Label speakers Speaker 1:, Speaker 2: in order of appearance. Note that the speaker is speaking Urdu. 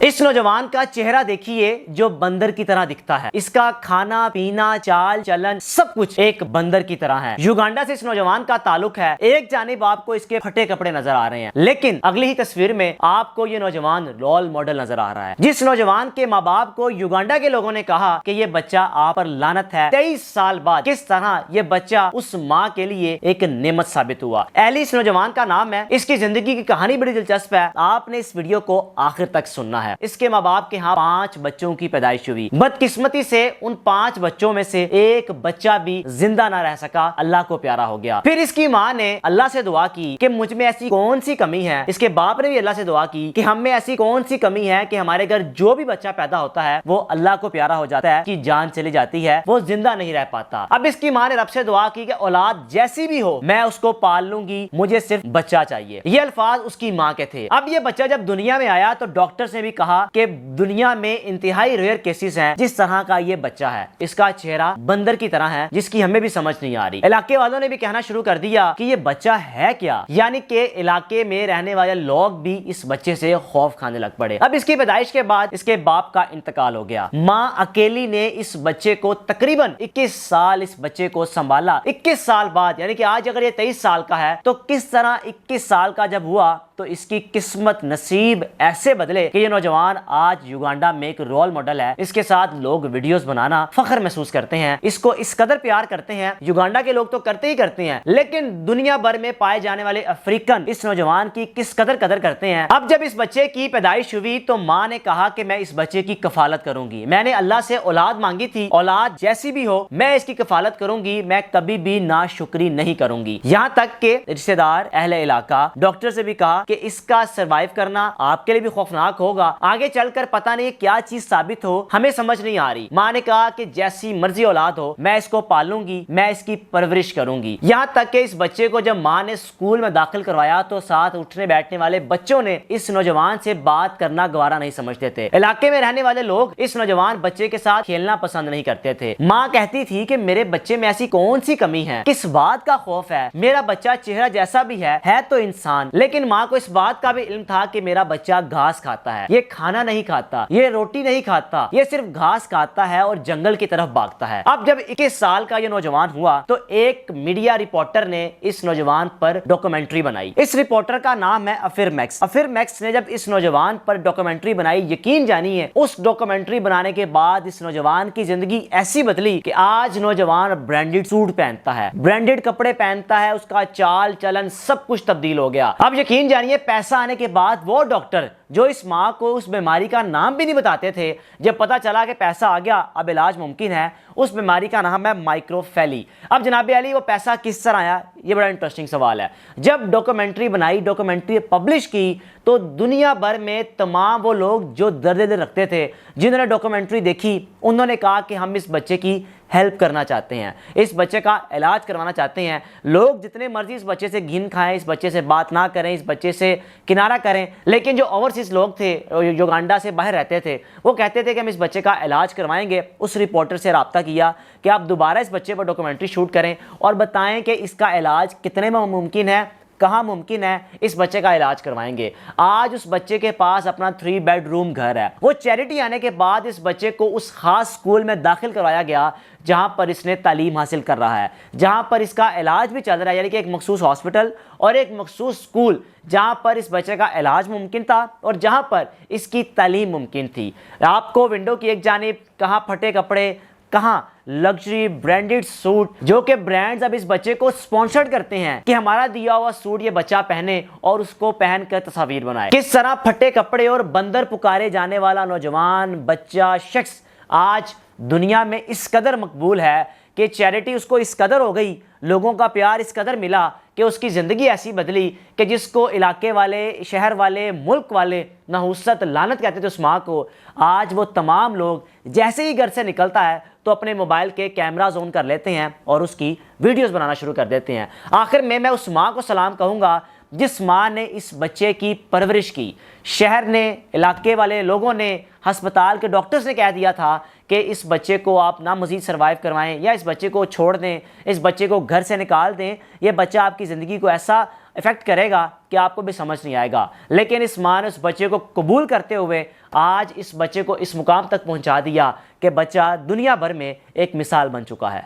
Speaker 1: اس نوجوان کا چہرہ دیکھیے جو بندر کی طرح دکھتا ہے، اس کا کھانا پینا چال چلن سب کچھ ایک بندر کی طرح ہے۔ یوگانڈا سے اس نوجوان کا تعلق ہے۔ ایک جانب آپ کو اس کے پھٹے کپڑے نظر آ رہے ہیں، لیکن اگلی ہی تصویر میں آپ کو یہ نوجوان رول ماڈل نظر آ رہا ہے۔ جس نوجوان کے ماں باپ کو یوگانڈا کے لوگوں نے کہا کہ یہ بچہ آپ پر لعنت ہے، 23 سال بعد کس طرح یہ بچہ اس ماں کے لیے ایک نعمت ثابت ہوا۔ ایلی اس نوجوان کا نام ہے۔ اس کی زندگی کی کہانی بڑی دلچسپ ہے، آپ نے اس ویڈیو کو آخر تک سننا ہے۔ اس کے ماں باپ کے ہاں 5 بچوں کی پیدائش ہوئی، بدقسمتی سے ان 5 بچوں میں سے ایک بچہ بھی زندہ نہ رہ سکا، اللہ کو پیارا ہو گیا۔ پھر اس کی ماں نے اللہ سے دعا کی کہ مجھ میں ایسی کون سی کمی ہے، اس کے باپ نے بھی اللہ سے دعا کی کہ ہم میں ایسی کون سی کمی ہے کہ ہمارے گھر جو بھی بچہ پیدا ہوتا ہے وہ اللہ کو پیارا ہو جاتا ہے، کی جان چلی جاتی ہے، وہ زندہ نہیں رہ پاتا۔ اب اس کی ماں نے رب سے دعا کی کہ اولاد جیسی بھی ہو میں اس کو پال لوں گی، مجھے صرف بچہ چاہیے۔ یہ الفاظ اس کی ماں کے تھے۔ اب یہ بچہ جب دنیا میں آیا تو ڈاکٹرز نے بھی کہا کہ دنیا میں انتہائی ریئر کیسز ہیں جس طرح کا یہ بچہ ہے، اس کا چہرہ بندر کی طرح ہے جس کی ہمیں بھی سمجھ نہیں آ رہی۔ علاقے والوں نے بھی کہنا شروع کر دیا کہ یہ بچہ ہے کیا، یعنی کہ علاقے میں رہنے والے لوگ بھی اس بچے سے خوف کھانے لگ پڑے۔ اب اس کی پیدائش کے بعد اس کے باپ کا انتقال ہو گیا۔ ماں اکیلی نے اس بچے کو تقریباً 21 سال اس بچے کو سنبھالا۔ 21 سال بعد، یعنی کہ آج اگر یہ 23 سال کا ہے تو کس طرح 21 سال کا جب ہوا تو اس کی قسمت نصیب ایسے بدلے کہ یہ نوجوان آج یوگانڈا میں ایک رول ماڈل ہے۔ اس کے ساتھ لوگ ویڈیوز بنانا فخر محسوس کرتے ہیں، اس کو اس قدر پیار کرتے ہیں۔ یوگانڈا کے لوگ تو کرتے ہی کرتے ہیں، لیکن دنیا بھر میں پائے جانے والے افریقن اس نوجوان کی کس قدر قدر کرتے ہیں۔ اب جب اس بچے کی پیدائش ہوئی تو ماں نے کہا کہ میں اس بچے کی کفالت کروں گی، میں نے اللہ سے اولاد مانگی تھی، اولاد جیسی بھی ہو میں اس کی کفالت کروں گی، میں کبھی بھی ناشکری نہیں کروں گی۔ یہاں تک کہ رشتہ دار، اہل علاقہ، ڈاکٹر سے بھی کہا کہ اس کا سروائیو کرنا آپ کے لیے بھی خوفناک ہوگا، آگے چل کر پتہ نہیں کیا چیز ثابت ہو، ہمیں سمجھ نہیں آ رہی۔ ماں نے کہا کہ جیسی مرضی اولاد ہو میں اس کو پالوں گی، میں اس کی پرورش کروں گی۔ یہاں تک کہ اس بچے کو جب ماں نے اسکول میں داخل کروایا تو ساتھ اٹھنے بیٹھنے والے بچوں نے اس نوجوان سے بات کرنا گوارا نہیں سمجھتے تھے۔ علاقے میں رہنے والے لوگ اس نوجوان بچے کے ساتھ کھیلنا پسند نہیں کرتے تھے۔ ماں کہتی تھی کہ میرے بچے میں ایسی کون سی کمی ہے، کس بات کا خوف ہے، میرا بچہ چہرہ جیسا بھی ہے تو انسان۔ لیکن ماں کو اس بات کا بھی علم تھا کہ میرا بچہ گھاس کھاتا ہے، یہ کھانا نہیں کھاتا، یہ روٹی نہیں کھاتا، یہ صرف گھاس کھاتا ہے اور جنگل کی طرف بھاگتا ہے۔ اب جب 21 سال کا یہ نوجوان ہوا تو ایک میڈیا رپورٹر نے اس نوجوان پر ڈاکومنٹری بنائی۔ اس رپورٹر کا نام ہے افر میکس۔ افر میکس نے جب اس نوجوان پر ڈاکومنٹری بنائی، یقین جانیے اس ڈاکومنٹری بنانے کے بعد اس نوجوان کی زندگی ایسی بدلی کہ آج نوجوان برانڈڈ سوٹ پہنتا ہے، برانڈڈ کپڑے پہنتا ہے، اس کا چال چلن سب کچھ تبدیل ہو گیا۔ اب یقین جانیے پیسہ آنے کے بعد وہ ڈاکٹر جو اس ماں کو اس بیماری کا نام بھی نہیں بتاتے تھے، جب پتا چلا کہ پیسہ آ گیا اب علاج ممکن ہے، اس بیماری کا نام ہے مائکروفیلی۔ اب جناب علی وہ پیسہ کس طرح آیا، یہ بڑا انٹرسٹنگ سوال ہے۔ جب ڈاکومنٹری بنائی، ڈاکومنٹری پبلش کی تو دنیا بھر میں تمام وہ لوگ جو درد دل رکھتے تھے، جنہوں نے ڈاکومنٹری دیکھی، انہوں نے کہا کہ ہم اس بچے کی ہیلپ کرنا چاہتے ہیں، اس بچے کا علاج کروانا چاہتے ہیں۔ لوگ جتنے مرضی اس بچے سے گھن کھائیں، اس بچے سے بات نہ کریں، اس بچے سے کنارہ کریں، لیکن جو اوورسیز لوگ تھے، یوگانڈا سے باہر رہتے تھے، وہ کہتے تھے کہ ہم اس بچے کا علاج کروائیں گے۔ اس رپورٹر سے رابطہ کیا کہ آپ دوبارہ اس بچے پر ڈاکومنٹری شوٹ کریں اور بتائیں کہ اس کا علاج کتنے میں ممکن ہے، کہاں ممکن ہے، اس بچے کا علاج کروائیں گے۔ آج اس بچے کے پاس اپنا 3 بیڈ روم گھر ہے۔ وہ چیریٹی آنے کے بعد اس بچے کو اس خاص اسکول میں داخل کروایا گیا جہاں پر اس نے تعلیم حاصل کر رہا ہے، جہاں پر اس کا علاج بھی چل رہا ہے، یعنی کہ ایک مخصوص ہاسپٹل اور ایک مخصوص اسکول جہاں پر اس بچے کا علاج ممکن تھا اور جہاں پر اس کی تعلیم ممکن تھی۔ آپ کو ونڈو کی ایک جانب کہاں پھٹے کپڑے، کہاں لگژری برانڈڈ سوٹ، جو کہ برانڈز اب اس بچے کو سپانسرڈ کرتے ہیں کہ ہمارا دیا ہوا سوٹ یہ بچہ پہنے اور اس کو پہن کر تصاویر بنائے۔ کس طرح پھٹے کپڑے اور بندر پکارے جانے والا نوجوان بچہ شخص آج دنیا میں اس قدر مقبول ہے کہ چیریٹی اس کو اس قدر ہو گئی، لوگوں کا پیار اس قدر ملا کہ اس کی زندگی ایسی بدلی کہ جس کو علاقے والے، شہر والے، ملک والے نحوست لعنت کہتے تھے اس ماں کو، آج وہ تمام لوگ جیسے ہی گھر سے نکلتا ہے تو اپنے موبائل کے کیمراز آن کر لیتے ہیں اور اس کی ویڈیوز بنانا شروع کر دیتے ہیں۔ آخر میں اس ماں کو سلام کہوں گا جس ماں نے اس بچے کی پرورش کی۔ شہر نے، علاقے والے لوگوں نے، ہسپتال کے ڈاکٹرز نے کہہ دیا تھا کہ اس بچے کو آپ نہ مزید سروائیو کروائیں یا اس بچے کو چھوڑ دیں، اس بچے کو گھر سے نکال دیں، یہ بچہ آپ کی زندگی کو ایسا افیکٹ کرے گا کہ آپ کو بھی سمجھ نہیں آئے گا۔ لیکن اس ماں نے اس بچے کو قبول کرتے ہوئے آج اس بچے کو اس مقام تک پہنچا دیا کہ بچہ دنیا بھر میں ایک مثال بن چکا ہے۔